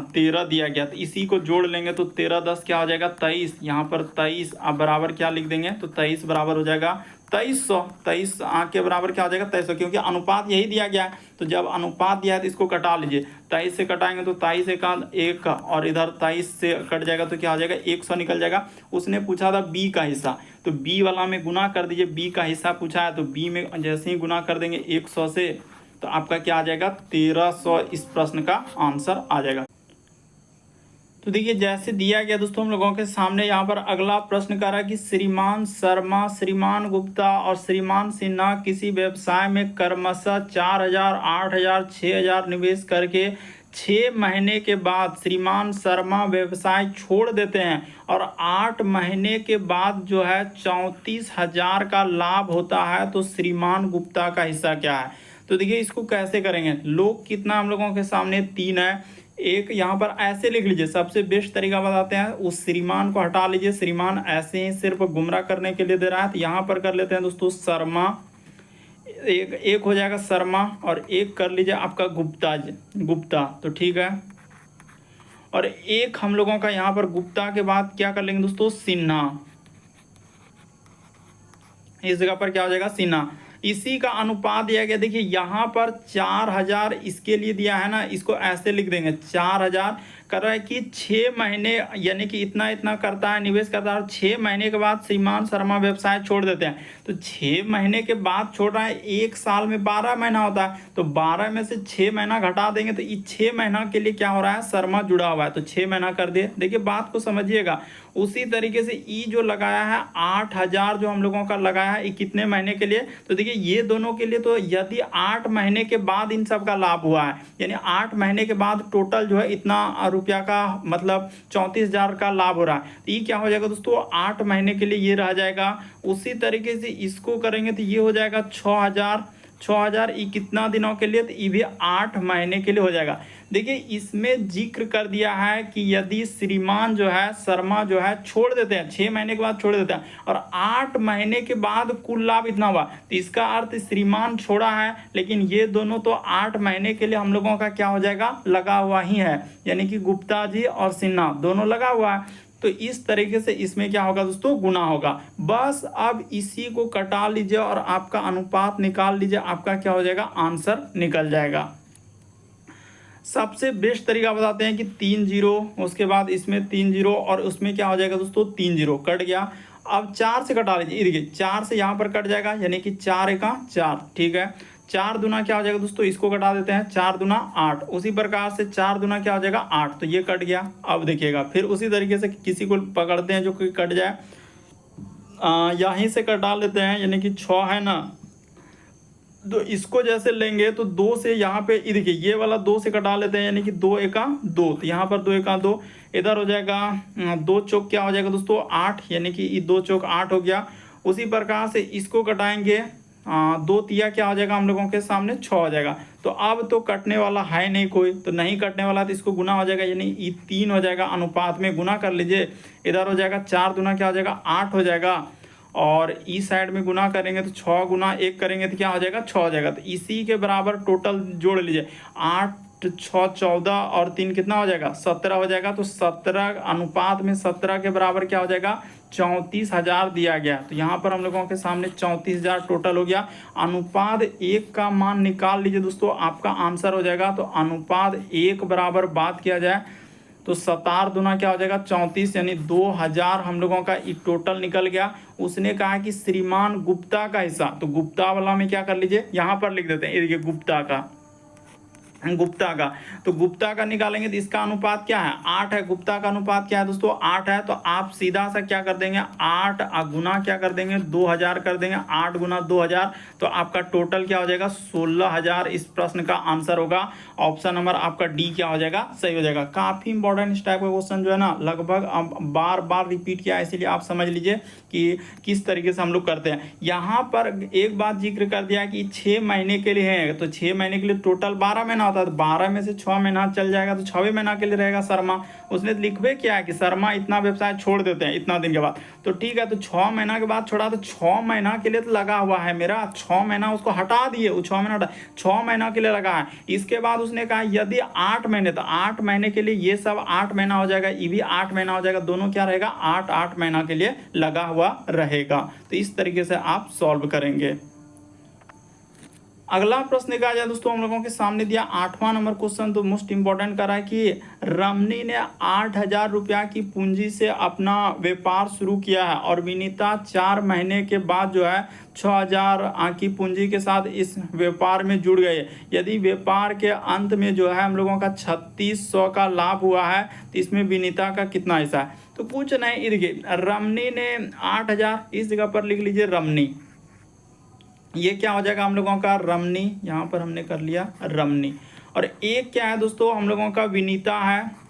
13 दिया गया, तो इसी को जोड़ लेंगे तो 13 10 क्या हो जाएगा 23। यहाँ पर 23 अब बराबर क्या लिख देंगे, तो 23 बराबर हो जाएगा 2300। 23 के बराबर क्या हो जाएगा 2300, क्योंकि अनुपात यही दिया गया है। तो जब अनुपात दिया है तो इसको कटा लीजिए। 23 से कटाएंगे तो 23 एक और इधर 23 से कट जाएगा तो क्या हो जाएगा 100 निकल जाएगा। उसने पूछा था बी का हिस्सा, तो बी वाला में गुना कर दीजिए। बी का हिस्सा पूछा है तो बी में जैसे ही गुना कर देंगे 100 से, तो आपका क्या आ जाएगा 1300। इस प्रश्न का आंसर आ जाएगा। तो देखिए जैसे दिया गया दोस्तों हम लोगों के सामने, यहाँ पर अगला प्रश्न कर रहा है कि श्रीमान शर्मा, श्रीमान गुप्ता और श्रीमान सिन्हा किसी व्यवसाय में क्रमशः 4000, 8000, 6000 निवेश करके 6 महीने के बाद श्रीमान शर्मा व्यवसाय छोड़ देते हैं और 8 महीने के बाद जो है 34,000 का लाभ होता है, तो श्रीमान गुप्ता का हिस्सा क्या है। तो देखिए इसको कैसे करेंगे। लोग कितना हम लोगों के सामने 3 है। एक यहाँ पर ऐसे लिख लीजिए, सबसे बेस्ट तरीका बताते हैं। उस श्रीमान को हटा लीजिए, श्रीमान ऐसे ही सिर्फ गुमराह करने के लिए दे रहा है, तो यहाँ पर कर लेते हैं दोस्तों शर्मा। एक हो जाएगा शर्मा और एक कर लीजिए आपका गुप्ता, तो ठीक है। और एक हम लोगों का यहाँ पर गुप्ता के बाद क्या कर लेंगे दोस्तों सिन्हा। इस जगह पर क्या हो जाएगा सिन्हा। इसी का अनुपात दिया गया, देखिए यहाँ पर 4000 इसके लिए दिया है ना, इसको ऐसे लिख देंगे 4000 कर रहा है कि 6 महीने यानी कि इतना इतना करता है, निवेश करता है और 6 महीने के बाद श्रीमान शर्मा व्यवसाय छोड़ देते हैं। तो 6 महीने के बाद छोड़ रहा है, एक साल में 12 महीना होता है, तो 12 में से 6 महीना घटा देंगे तो ये 6 महीना के लिए क्या हो रहा है शर्मा जुड़ा हुआ है, तो 6 महीना कर दिए। देखिए बात को समझिएगा। उसी तरीके से ई जो लगाया है 8000 जो हम लोगों का लगाया है, ये कितने महीने के लिए, तो देखिए ये दोनों के लिए, तो यदि 8 महीने के बाद इन सब का लाभ हुआ है, यानी 8 महीने के बाद टोटल जो है इतना रुपया का मतलब 34,000 का लाभ हो रहा है, तो ये क्या हो जाएगा दोस्तों 8 महीने के लिए ये रह जाएगा। उसी तरीके से इसको करेंगे तो ये हो जाएगा 6000 ये कितना दिनों के लिए, तो ये भी 8 महीने के लिए हो जाएगा। देखिए इसमें जिक्र कर दिया है कि यदि श्रीमान जो है शर्मा जो है छोड़ देते हैं, 6 महीने के बाद छोड़ देते हैं और 8 महीने के बाद कुल लाभ इतना हुआ, तो इसका अर्थ श्रीमान छोड़ा है, लेकिन ये दोनों तो 8 महीने के लिए हम लोगों का क्या हो जाएगा लगा हुआ ही है, यानी कि गुप्ता जी और सिन्हा दोनों लगा हुआ है। तो इस तरीके से इसमें क्या होगा दोस्तों गुना होगा। बस अब इसी को कटा लीजिए और आपका अनुपात निकाल लीजिए, आपका क्या हो जाएगा आंसर निकल जाएगा। सबसे बेस्ट तरीका बताते हैं कि 3 जीरो, उसके बाद इसमें 3 जीरो और उसमें क्या हो जाएगा दोस्तों 3 जीरो कट गया। अब 4 से कटा लीजिए, देखिए 4 से यहाँ पर कट जाएगा, यानी कि 4 एका 4, ठीक है। 4 दूना क्या हो जाएगा दोस्तों, इसको कटा देते हैं, 4 दूना 8। उसी प्रकार से 4 दूना क्या हो जाएगा 8, तो ये कट गया। अब देखिएगा फिर उसी तरीके से किसी को पकड़ते हैं जो कि कट जाए, यहीं से कटा लेते हैं, यानी कि 6 है ना, तो इसको जैसे लेंगे तो 2 से यहाँ पे देखिए ये वाला 2 से कटा लेते हैं, यानी कि 2 एका 2, तो यहाँ पर 2 एका 2, इधर हो जाएगा 2 चौक क्या हो जाएगा दोस्तों 8, यानी कि 2 चौक 8 हो गया। उसी प्रकार से इसको कटाएंगे, 2 तिया क्या हो जाएगा हम लोगों के सामने 6 हो जाएगा। तो अब तो कटने वाला है नहीं कोई, तो नहीं कटने वाला तो इसको गुना हो जाएगा, यानी ये 3 हो जाएगा, अनुपात में गुना कर लीजिए। इधर हो जाएगा 4 दूना क्या हो जाएगा 8 हो जाएगा, और इस साइड में गुना करेंगे तो 6 गुना 1 करेंगे तो क्या हो जाएगा 6 हो जाएगा। तो इसी के बराबर टोटल जोड़ लीजिए, 8 6 14 और 3 कितना हो जाएगा 17 हो जाएगा। तो 17 अनुपात में 17 के बराबर क्या हो जाएगा 34,000 दिया गया, तो यहाँ पर हम लोगों के सामने 34,000 टोटल हो गया। अनुपात 1 का मान निकाल लीजिए दोस्तों, आपका आंसर हो जाएगा। तो अनुपात 1 बराबर बात किया जाए तो 17 दूना क्या हो जाएगा 34, यानी 2000 हम लोगों का टोटल निकल गया। उसने कहा कि श्रीमान गुप्ता का हिस्सा, तो गुप्ता वाला में क्या कर लीजिए यहाँ पर लिख देते हैं, ये देखिए गुप्ता का, तो गुप्ता का निकालेंगे तो इसका अनुपात क्या है 8 है। गुप्ता का अनुपात क्या है दोस्तों 8 है, तो आप सीधा सा क्या कर देंगे 8 गुना क्या कर देंगे 2000 कर देंगे, 8 गुना 2000, तो तो आपका टोटल क्या हो जाएगा 16,000 इस प्रश्न का आंसर होगा। ऑप्शन नंबर आपका डी क्या हो जाएगा, सही हो जाएगा। काफ़ी इंपॉर्टेंट इस टाइप का क्वेश्चन जो है ना लगभग बार बार रिपीट किया है, इसीलिए आप समझ लीजिए कि किस तरीके से हम लोग करते हैं। यहाँ पर एक बात जिक्र कर दिया कि 6 महीने के लिए है, तो 6 महीने के लिए टोटल 12 महीना होता है, तो 12 में से 6 महीना चल जाएगा तो 6वें महीना के लिए रहेगा शर्मा। उसने लिखवे क्या है कि शर्मा इतना व्यवसाय छोड़ देते हैं इतना दिन के बाद, तो ठीक है, तो 6 महीना के बाद छोड़ा, तो 6 महीना के लिए तो लगा हुआ है मेरा, 6 महीना उसको हटा दिए, वो 6 महीना 6 महीना के लिए लगा है। इसके बाद उसने कहा यदि 8 महीने, तो 8 महीने के लिए ये सब 8 महीना हो जाएगा, ये भी 8 महीना हो जाएगा, दोनों क्या रहेगा 8 महीना के लिए लगा हुआ रहेगा। तो इस तरीके से आप सॉल्व करेंगे। अगला प्रश्न का जाए दोस्तों हम लोगों के सामने दिया 8वां नंबर क्वेश्चन, तो मोस्ट इंपॉर्टेंट कर रहा है कि रमनी ने 8,000 रुपया की पूंजी से अपना व्यापार शुरू किया है और विनीता 4 महीने के बाद जो है 6,000 की पूंजी के साथ इस व्यापार में जुड़ गए। यदि व्यापार के अंत में जो है हम लोगों का 3600 का लाभ हुआ है, तो इसमें विनीता का कितना हिस्सा है। तो कुछ नहीं, देखिए रमनी ने 8,000, इस जगह पर लिख लीजिए रमनी, ये क्या हो जाएगा हम लोगों का रमनी, यहाँ पर हमने कर लिया रमनी। और एक क्या है दोस्तों हम लोगों का विनीता है,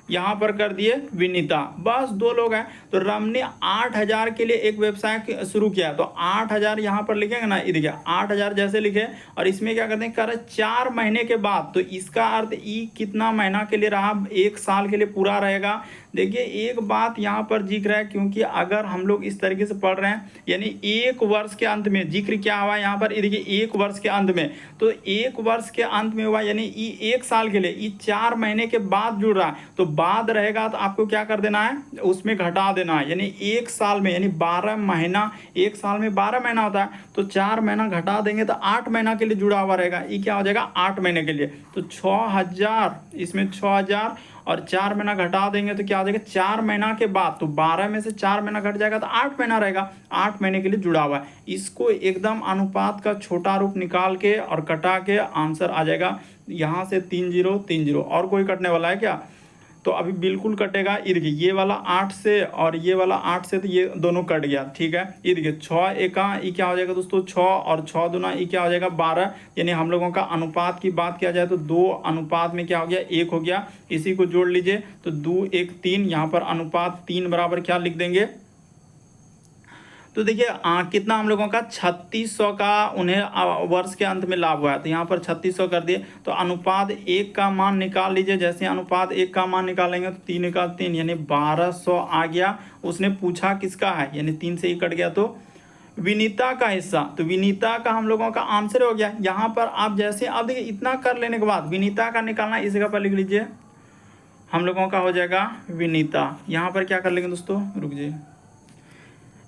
यहाँ पर कर दिए विनीता, बस 2 लोग हैं। तो रमनी 8,000 के लिए एक व्यवसाय शुरू किया, तो 8,000 यहाँ पर लिखेंगे ना, ये देखिए 8,000 जैसे लिखे, और इसमें क्या करते हैं कर 4 महीने के बाद, तो इसका अर्थ ई कितना महीना के लिए रहा, 1 साल के लिए पूरा रहेगा। देखिए एक बात यहाँ पर जिक्र है, क्योंकि अगर हम लोग इस तरीके से पढ़ रहे हैं यानी 1 वर्ष के अंत में जिक्र क्या हुआ यहाँ पर, ये देखिए 1 वर्ष के अंत में, तो 1 वर्ष के अंत में हुआ यानी ये 1 साल के लिए, ये 4 महीने के बाद जुड़ रहा है, तो बाद रहेगा तो आपको क्या कर देना है, उसमें घटा देना है, यानी 1 साल में यानी 12 महीना, 1 साल में 12 महीना होता है, तो 4 महीना घटा देंगे तो 8 महीना के लिए जुड़ा हुआ रहेगा, ये क्या हो जाएगा 8 महीने के लिए। तो 6,000 इसमें 6,000 और 4 महीना घटा देंगे तो क्या हो जाएगा 4 महीना के बाद, तो 12 में से 4 महीना घट जाएगा तो 8 महीना रहेगा, 8 महीने के लिए जुड़ा हुआ है। इसको एकदम अनुपात का छोटा रूप निकाल के और कटा के आंसर आ जाएगा यहाँ से 3030। और कोई कटने वाला है क्या, तो अभी बिल्कुल कटेगा। ये देखिए ये वाला 8 से और ये वाला 8 से, तो ये दोनों कट गया, ठीक है। ये देखिए 6 एका ये क्या हो जाएगा दोस्तों 6 और 6 दूना ये क्या हो जाएगा 12, यानी हम लोगों का अनुपात की बात किया जाए तो 2 अनुपात में क्या हो गया 1 हो गया, इसी को जोड़ लीजिए तो 2 1 3, यहाँ पर अनुपात 3 बराबर क्या लिख देंगे, तो देखिए कितना हम लोगों का 3600 का उन्हें वर्ष के अंत में लाभ हुआ है, तो यहाँ पर 3600 कर दिए। तो अनुपात 1 का मान निकाल लीजिए, जैसे अनुपात 1 का मान निकालेंगे तो 3 का 3 यानी 1200 आ गया। उसने पूछा किसका है, यानी 3 से ही कट गया तो विनीता का हिस्सा, तो विनीता का हम लोगों का आंसर हो गया। यहाँ पर आप जैसे अब देखिए इतना कर लेने के बाद विनीता का निकालना, इस जगह पर लिख लीजिए हम लोगों का हो जाएगा विनीता। यहाँ पर क्या कर लेंगे दोस्तों, रुक जाइए,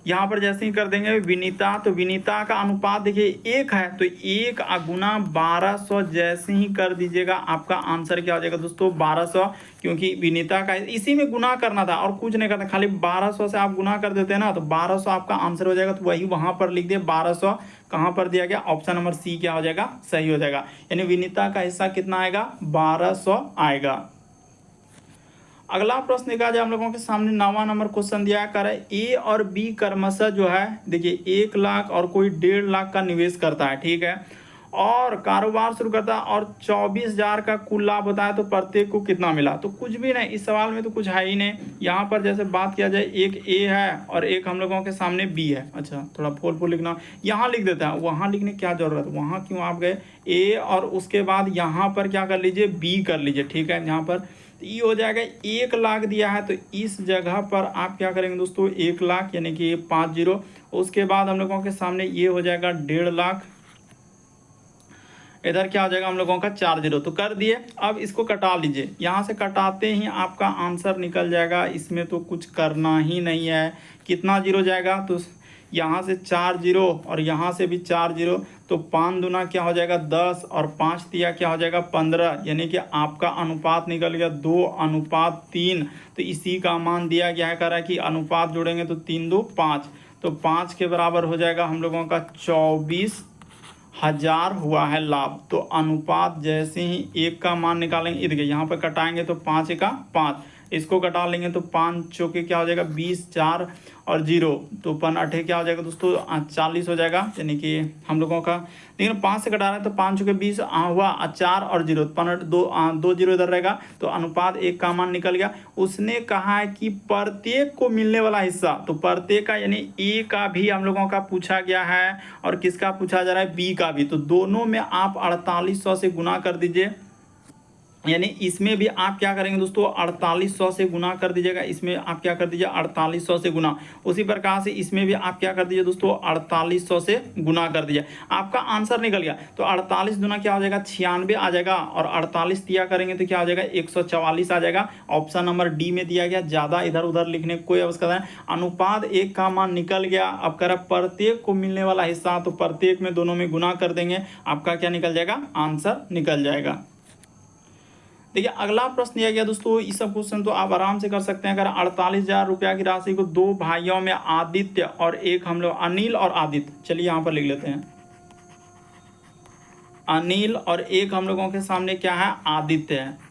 यहाँ पर जैसे ही कर देंगे विनीता, तो विनीता का अनुपात देखिए 1 है, तो 1 गुना 1200 जैसे ही कर दीजिएगा आपका आंसर क्या हो जाएगा दोस्तों 1200, क्योंकि विनीता का इसी में गुना करना था और कुछ नहीं करना, खाली 1200 से आप गुना कर देते हैं ना, तो 1200 आपका आंसर हो जाएगा। तो वही वहाँ पर लिख दिए 1200, कहाँ पर दिया गया, ऑप्शन नंबर सी क्या हो जाएगा, सही हो जाएगा। यानी विनीता का हिस्सा कितना आएगा 1200 आएगा। अगला प्रश्न देखा जाए हम लोगों के सामने 9वां नंबर क्वेश्चन दिया कर ए और बी क्रमशः जो है देखिए 1 लाख और कोई 1.5 लाख का निवेश करता है, ठीक है, और कारोबार शुरू करता है और 24,000 का कुल लाभ होता है, तो प्रत्येक को कितना मिला। तो कुछ भी नहीं, इस सवाल में तो कुछ है ही नहीं। यहाँ पर जैसे बात किया जाए एक ए है और एक हम लोगों के सामने बी है, अच्छा थोड़ा फूल लिखना, यहाँ लिख देता है, वहाँ लिखने क्या जरूरत है, वहाँ क्यों आप गए, ए और उसके बाद यहाँ पर क्या कर लीजिए बी कर लीजिए, ठीक है। यहाँ पर ये हो जाएगा 1 लाख दिया है, तो इस जगह पर आप क्या करेंगे दोस्तों 1 लाख यानी कि 5 0, उसके बाद हम लोगों के सामने ये हो जाएगा 1.5 लाख, इधर क्या हो जाएगा हम लोगों का 4 0, तो कर दिए। अब इसको कटा लीजिए, यहाँ से कटाते ही आपका आंसर निकल जाएगा, इसमें तो कुछ करना ही नहीं है। कितना जीरो जाएगा, तो यहाँ से 4 0 और यहाँ से भी 4 0, तो 5 दूना क्या हो जाएगा 10 और 5 दिया क्या हो जाएगा 15, यानी कि आपका अनुपात निकल गया 2:3। तो इसी का मान दिया गया है, कह रहा है कि अनुपात जोड़ेंगे तो 3 2 5, तो 5 के बराबर हो जाएगा हम लोगों का 24,000 हुआ है लाभ। तो अनुपात जैसे ही 1 का मान निकालेंगे, देखिए यहाँ पर कटाएंगे तो 5 1 5, इसको कटा लेंगे तो 5 चौके क्या हो जाएगा 20, 4 और 0 तो 5 8 क्या हो जाएगा दोस्तों 40 हो जाएगा, यानी कि हम लोगों का। लेकिन 5 से कटा रहे हैं तो 5 चौके 20 हुआ, 4 और 0 दो 0 इधर रहेगा तो अनुपात 1 का मान निकल गया। उसने कहा है कि प्रत्येक को मिलने वाला हिस्सा, तो प्रत्येक का यानी ए का भी हम लोगों का पूछा गया है और किसका पूछा जा रहा है बी का भी, तो दोनों में आप 4800 से गुना कर दीजिए, यानी इसमें भी आप क्या करेंगे दोस्तों 4800 से गुना कर दीजिएगा, इसमें आप क्या कर दीजिए 4800 से गुना। उसी प्रकार से इसमें भी आप क्या कर दीजिए दोस्तों 4800 से गुना कर दीजिए, आपका आंसर निकल गया। तो 48 गुना क्या हो जाएगा 96 आ जाएगा और 48 दिया करेंगे तो क्या हो जाएगा 144 आ जाएगा। ऑप्शन नंबर डी में दिया गया, ज़्यादा इधर उधर लिखने की कोई आवश्यकता नहीं। अनुपात 1 का मान निकल गया। अब कह रहा प्रत्येक को मिलने वाला हिस्सा, तो प्रत्येक में दोनों में गुना कर देंगे, आपका क्या निकल जाएगा आंसर निकल जाएगा। देखिए अगला प्रश्न दिया गया दोस्तों, इस सब क्वेश्चन तो आप आराम से कर सकते हैं। अगर 48,000 रुपया की राशि को दो भाइयों में आदित्य और एक हम लोग अनिल और आदित्य, चलिए यहाँ पर लिख लेते हैं अनिल और एक हम लोगों के सामने क्या है आदित्य है।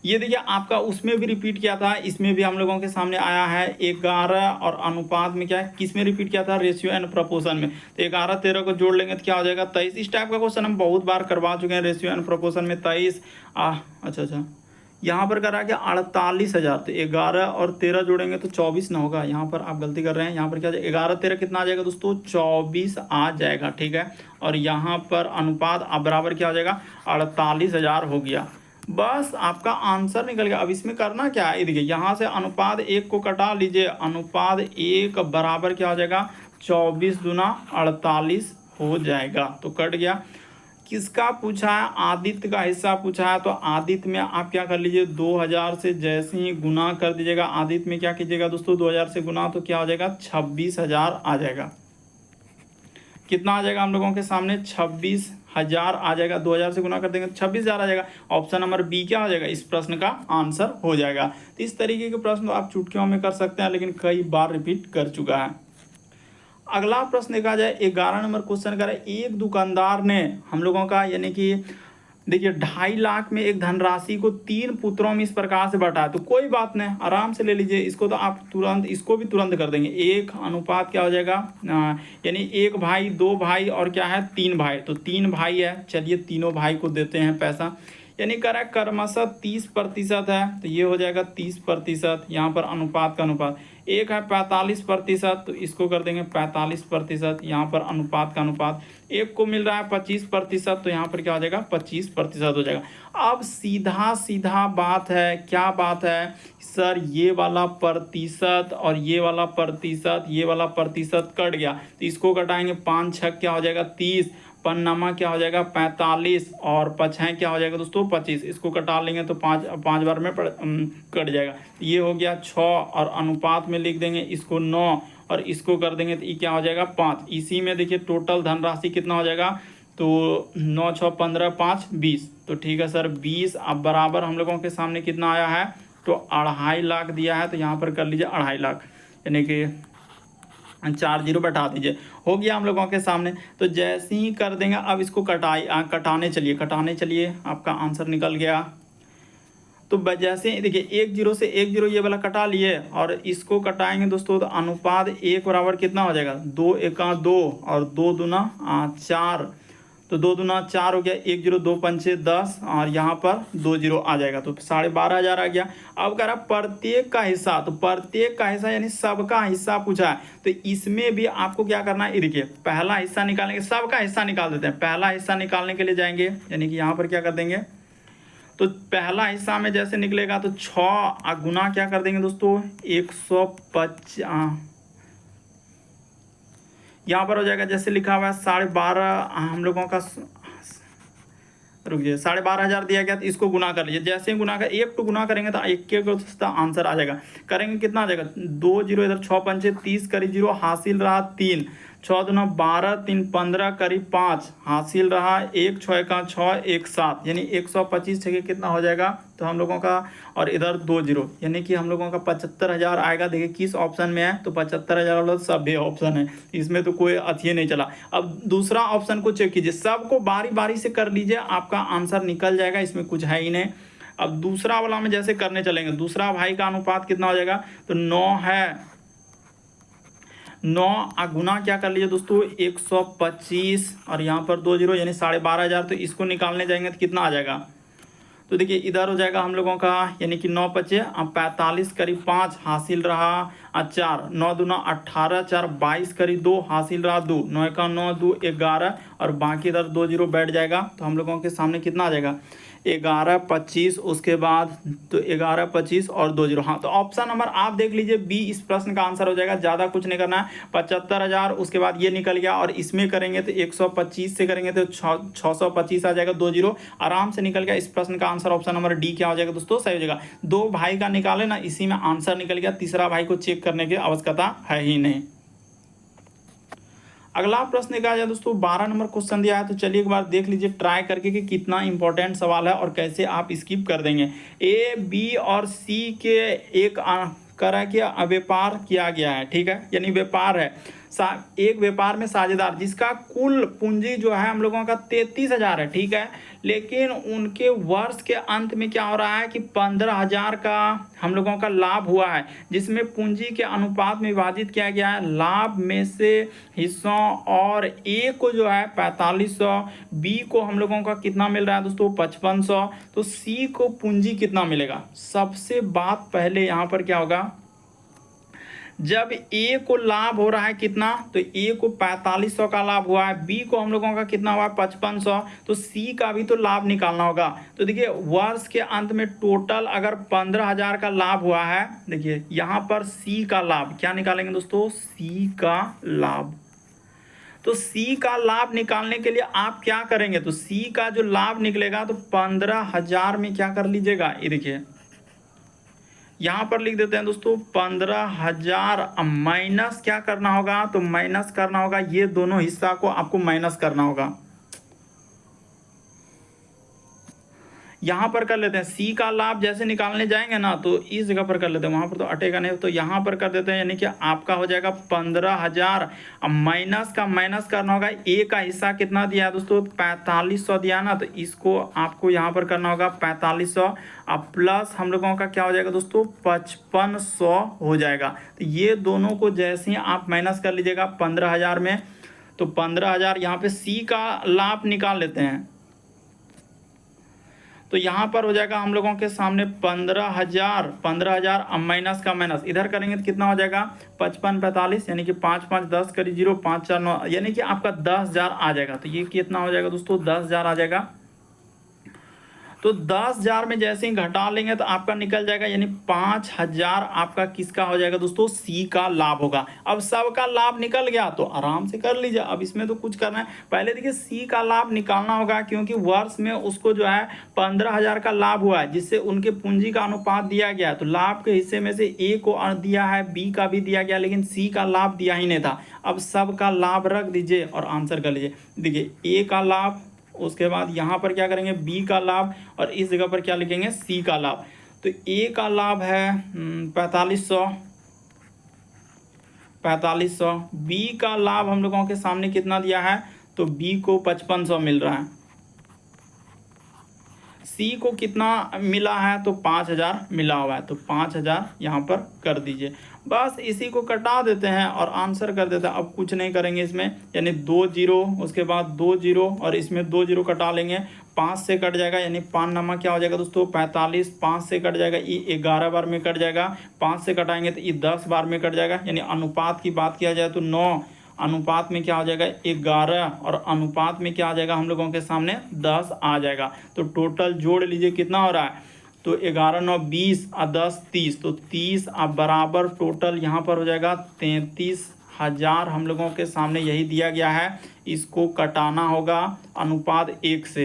ये देखिए आपका उसमें भी रिपीट किया था, इसमें भी हम लोगों के सामने आया है 11 और अनुपात में क्या है किस में रिपीट किया था रेशियो एंड प्रोपोर्शन में। तो 11 13 को जोड़ लेंगे तो क्या हो जाएगा 23। इस टाइप का क्वेश्चन हम बहुत बार करवा चुके हैं, रेशियो एंड प्रोपोर्शन में 23। अच्छा यहाँ पर करा क्या 48,000, तो 11 और 13 जोड़ेंगे तो 24 ना होगा, यहाँ पर आप गलती कर रहे हैं। यहाँ पर क्या 11 13 कितना आ जाएगा दोस्तों 24 आ जाएगा, ठीक है। और यहाँ पर अनुपात अब बराबर क्या हो जाएगा 48,000 हो गया, बस आपका आंसर निकल गया। अब इसमें करना क्या है, देखिए यहाँ से अनुपात 1 को कटा लीजिए, अनुपात 1 बराबर क्या हो जाएगा 24 दूना 48 हो जाएगा, तो कट गया। किसका पूछा है आदित्य का हिस्सा पूछा है, तो आदित्य में आप क्या कर लीजिए 2000 से जैसे ही गुना कर दीजिएगा, आदित्य में क्या कीजिएगा दोस्तों 2000 से गुना तो क्या हो जाएगा 26,000 आ जाएगा। कितना आ जाएगा हम लोगों के सामने 26,000 आ जाएगा, 2000 से गुना कर देंगे तो 26,000 आ जाएगा। ऑप्शन नंबर बी क्या हो जाएगा इस प्रश्न का आंसर हो जाएगा। तो इस तरीके के प्रश्न तो आप चुटकियों में कर सकते हैं, लेकिन कई बार रिपीट कर चुका है। अगला प्रश्न देखा जाए 11 नंबर क्वेश्चन का, एक दुकानदार ने हम लोगों का यानी कि देखिए 2.5 लाख में एक धनराशि को 3 पुत्रों में इस प्रकार से बांटा है। तो कोई बात नहीं, आराम से ले लीजिए इसको, तो आप तुरंत इसको भी तुरंत कर देंगे। एक अनुपात क्या हो जाएगा यानी 1 भाई 2 भाई और क्या है 3 भाई, तो 3 भाई है, चलिए तीनों भाई को देते हैं पैसा, यानी कह रहा है क्रमशः 30% है, तो ये हो जाएगा 30%। यहाँ पर अनुपात का अनुपात एक है 45%, तो इसको कर देंगे 45%। यहाँ पर अनुपात का अनुपात एक को मिल रहा है 25%, तो यहाँ पर क्या हो जाएगा 25% हो जाएगा। अब सीधा सीधा बात है, क्या बात है सर, ये वाला प्रतिशत और ये वाला प्रतिशत, ये वाला प्रतिशत कट गया, तो इसको कटाएंगे 5 छक क्या हो जाएगा 30, पन्नामा क्या हो जाएगा 45 और पछाएँ क्या हो जाएगा दोस्तों 25। इसको कटा लेंगे तो 5 बार में कट जाएगा, ये हो गया 6 और अनुपात में लिख देंगे इसको 9 और इसको कर देंगे तो ये क्या हो जाएगा 5। इसी में देखिए टोटल धनराशि कितना हो जाएगा, तो 9 6 15 5 20, तो ठीक है सर 20। अब बराबर हम लोगों के सामने कितना आया है, तो 2.5 लाख दिया है, तो यहाँ पर कर लीजिए 2.5 लाख, यानी कि 4 0 बैठा दीजिए, हो गया हम लोगों के सामने। तो जैसे ही कर देंगे अब इसको कटाने चलिए आपका आंसर निकल गया। तो जैसे देखिए 1 0 से 1 0 ये वाला कटा लिए और इसको कटाएंगे दोस्तों, तो अनुपात 1 बराबर कितना हो जाएगा 2 1 2 और 2 दूना 4, तो 2 दूना 4 हो गया, 1 0 2 5 10 और यहाँ पर 2 0 आ जाएगा, तो 12,500 आ गया। अब कह रहा प्रत्येक का हिस्सा, तो प्रत्येक का हिस्सा यानी सबका हिस्सा पूछा है, तो इसमें भी आपको क्या करना है, देखिए पहला हिस्सा निकालेंगे, सबका हिस्सा निकाल देते हैं। पहला हिस्सा निकालने के लिए जाएंगे, यानी कि यहाँ पर क्या कर देंगे, तो पहला हिस्सा में जैसे निकलेगा तो 6 गुना क्या कर देंगे दोस्तों 150, यहाँ पर हो जाएगा जैसे लिखा हुआ है 12,500 हम लोगों का, रुकिए 12,500 दिया गया, तो इसको गुना कर लीजिए। जैसे ही गुना कर 1 तो गुना करेंगे तो 1 के आंसर आ जाएगा। करेंगे कितना आ जाएगा 2 0 इधर 6 5 30 करीब 0 हासिल रहा 3, 6 दूना 12 3 15 करीब 5 हासिल रहा 1 6 1 6 1 7, यानी 125 छः कितना हो जाएगा तो हम लोगों का, और इधर 2 0 यानी कि हम लोगों का 75,000 आएगा। देखिए किस ऑप्शन में है, तो 75,000 वाला सभी ऑप्शन है, इसमें तो कोई अथी नहीं चला। अब दूसरा ऑप्शन को चेक कीजिए, सबको बारी बारी से कर लीजिए, आपका आंसर निकल जाएगा, इसमें कुछ है ही नहीं। अब दूसरा वाला में जैसे करने चलेंगे, दूसरा भाई का अनुपात कितना हो जाएगा, तो 9 है, 9 गुना क्या कर लीजिए दोस्तों 125 और यहाँ पर 2 जीरो यानी 12,500। तो इसको निकालने जाएंगे तो कितना आ जाएगा, तो देखिए इधर हो जाएगा हम लोगों का यानी कि 9 बचे, अब 45 करीब 5 हासिल रहा 4, 9 दूना 18, 4 22 करीब 2 हासिल रहा 2, 9 का 9, 2 11 और बाकी इधर 2 जीरो बैठ जाएगा। तो हम लोगों के सामने कितना आ जाएगा 11 25, उसके बाद तो 11 25 और 2 जीरो। हाँ, तो ऑप्शन नंबर आप देख लीजिए बी इस प्रश्न का आंसर हो जाएगा। ज़्यादा कुछ नहीं करना है, 75,000 उसके बाद ये निकल गया और इसमें करेंगे तो 125 से करेंगे तो 625 आ जाएगा, 2 जीरो आराम से निकल गया। इस प्रश्न का आंसर ऑप्शन नंबर डी क्या हो जाएगा दोस्तों, सही हो जाएगा। 2 भाई का निकाले ना, इसी में आंसर निकल गया, तीसरा भाई को चेक करने की आवश्यकता है ही नहीं। अगला प्रश्न क्या है दोस्तों, 12 नंबर क्वेश्चन दिया है। तो चलिए एक बार देख लीजिए ट्राई करके कि कितना इंपॉर्टेंट सवाल है और कैसे आप स्किप कर देंगे। ए बी और सी के एक करा के व्यापार किया गया है, ठीक है, यानी व्यापार है, एक व्यापार में साझेदार जिसका कुल पूंजी जो है हम लोगों का 33,000 है, ठीक है, लेकिन उनके वर्ष के अंत में क्या हो रहा है कि 15,000 का हम लोगों का लाभ हुआ है, जिसमें पूंजी के अनुपात में विभाजित किया गया है। लाभ में से हिस्सों और ए को जो है 4500, बी को हम लोगों का कितना मिल रहा है दोस्तों 5500, तो सी को पूंजी कितना मिलेगा। सबसे बात पहले यहाँ पर क्या होगा, जब ए को लाभ हो रहा है कितना, तो ए को 4500 का लाभ हुआ है, बी को हम लोगों का कितना हुआ है 5500, तो सी का भी तो लाभ निकालना होगा। तो देखिए वर्ष के अंत में टोटल अगर 15,000 का लाभ हुआ है, देखिए यहाँ पर सी का लाभ क्या निकालेंगे दोस्तों, सी का लाभ। तो सी का लाभ निकालने के लिए आप क्या करेंगे, तो सी का जो लाभ निकलेगा तो 15,000 में क्या कर लीजिएगा, ये देखिए यहाँ पर लिख देते हैं दोस्तों 15,000 माइनस क्या करना होगा, तो माइनस करना होगा, ये दोनों हिस्सा को आपको माइनस करना होगा। यहाँ पर कर लेते हैं सी का लाभ जैसे निकालने जाएंगे ना, तो इस जगह पर कर लेते हैं, वहां पर तो अटेगा नहीं, तो यहाँ पर कर देते हैं, यानी कि आपका हो जाएगा 15,000 माइनस का माइनस करना होगा। ए का हिस्सा कितना दिया है दोस्तों 4500 दिया ना, तो इसको आपको यहाँ पर करना होगा 4500 अब प्लस हम लोगों का क्या हो जाएगा दोस्तों 5500 हो जाएगा। तो ये दोनों को जैसे ही आप माइनस कर लीजिएगा 15,000 में, तो 15,000 यहाँ पे सी का लाभ निकाल लेते हैं, तो यहाँ पर हो जाएगा हम लोगों के सामने 15,000 माइनस का माइनस इधर करेंगे तो कितना हो जाएगा 55 45, यानी कि 5 5 10 करीब 0 5 4 9, यानी कि आपका 10,000 आ जाएगा। तो ये कितना हो जाएगा दोस्तों 10,000 आ जाएगा। तो 10,000 में जैसे ही घटा लेंगे तो आपका निकल जाएगा, यानी 5,000 आपका किसका हो जाएगा दोस्तों सी का लाभ होगा। अब सबका लाभ निकल गया तो आराम से कर लीजिए, अब इसमें तो कुछ करना है, पहले देखिए सी का लाभ निकालना होगा, क्योंकि वर्ष में उसको जो है 15,000 का लाभ हुआ है, जिससे उनके पूंजी का अनुपात दिया गया है। तो लाभ के हिस्से में से ए को दिया है, बी का भी दिया गया, लेकिन सी का लाभ दिया ही नहीं था। अब सबका लाभ रख दीजिए और आंसर कर लीजिए। देखिए ए का लाभ, उसके बाद यहाँ पर क्या करेंगे बी का लाभ, और इस जगह पर क्या लिखेंगे सी का लाभ। तो ए का लाभ है 4500, बी का लाभ हम लोगों के सामने कितना दिया है, तो बी को 5500 मिल रहा है, सी को कितना मिला है, तो 5,000 मिला हुआ है, तो 5,000 यहाँ पर कर दीजिए। बस इसी को कटा देते हैं और आंसर कर देते हैं। अब कुछ नहीं करेंगे इसमें, यानी 2 जीरो, उसके बाद 2 जीरो और इसमें 2 जीरो कटा लेंगे, 5 से कट जाएगा, यानी 5 नामा क्या हो जाएगा दोस्तों 45, 5 से कट जाएगा, ये 11 बार में कट जाएगा, 5 से कटाएंगे तो ये 10 बार में कट जाएगा, यानी अनुपात की बात किया जाए तो 9 अनुपात में क्या हो जाएगा 11, और अनुपात में क्या आ जाएगा हम लोगों के सामने 10 आ जाएगा। तो टोटल जोड़ लीजिए कितना हो रहा है, तो 11 9 20 और 10 30, तो 30 अब बराबर टोटल यहाँ पर हो जाएगा 33,000 हम लोगों के सामने यही दिया गया है। इसको कटाना होगा अनुपात 1 से,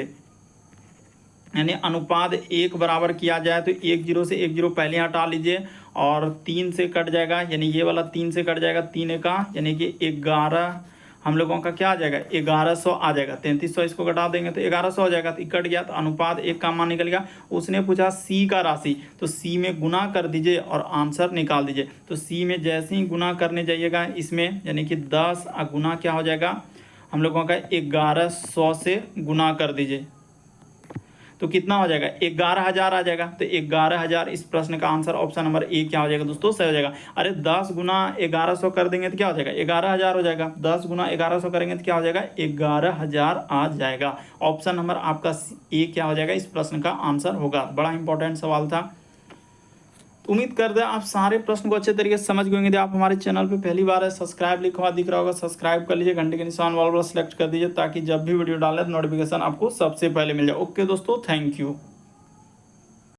यानी अनुपात 1 बराबर किया जाए तो 1 जीरो से 1 जीरो पहले हटा लीजिए, और 3 से कट जाएगा, यानी ये वाला 3 से कट जाएगा, 3 का यानी कि 11 हम लोगों का क्या आ जाएगा 1100 आ जाएगा, 3300 इसको घटा देंगे तो 1100 हो जाएगा, तो कट गया, तो अनुपात 1 का मान निकल गया। उसने पूछा सी का राशि, तो सी में गुना कर दीजिए और आंसर निकाल दीजिए। तो सी में जैसे ही गुना करने जाइएगा इसमें, यानी कि 10 गुना क्या हो जाएगा हम लोगों का 1100 से गुना कर दीजिए। तो कितना हो जाएगा, 11,000 आ जाएगा। तो 11,000 इस प्रश्न का आंसर ऑप्शन नंबर ए क्या हो जाएगा दोस्तों, सही हो जाएगा। अरे 10 गुना 1100 कर देंगे तो क्या हो जाएगा, 11,000 हो जाएगा। 10 गुना 1100 करेंगे तो क्या हो जाएगा, 11,000 आ जाएगा। ऑप्शन नंबर आपका ए क्या हो जाएगा, इस प्रश्न का आंसर होगा। बड़ा इंपॉर्टेंट सवाल था। उम्मीद करते हैं आप सारे प्रश्न को अच्छे तरीके से समझ गए होंगे। यदि आप हमारे चैनल पे पहली बार है, सब्सक्राइब लिखा हुआ दिख रहा होगा, सब्सक्राइब कर लीजिए, घंटे के निशान वाला सेलेक्ट कर दीजिए ताकि जब भी वीडियो डालें तो नोटिफिकेशन आपको सबसे पहले मिल जाए। ओके दोस्तों, थैंक यू।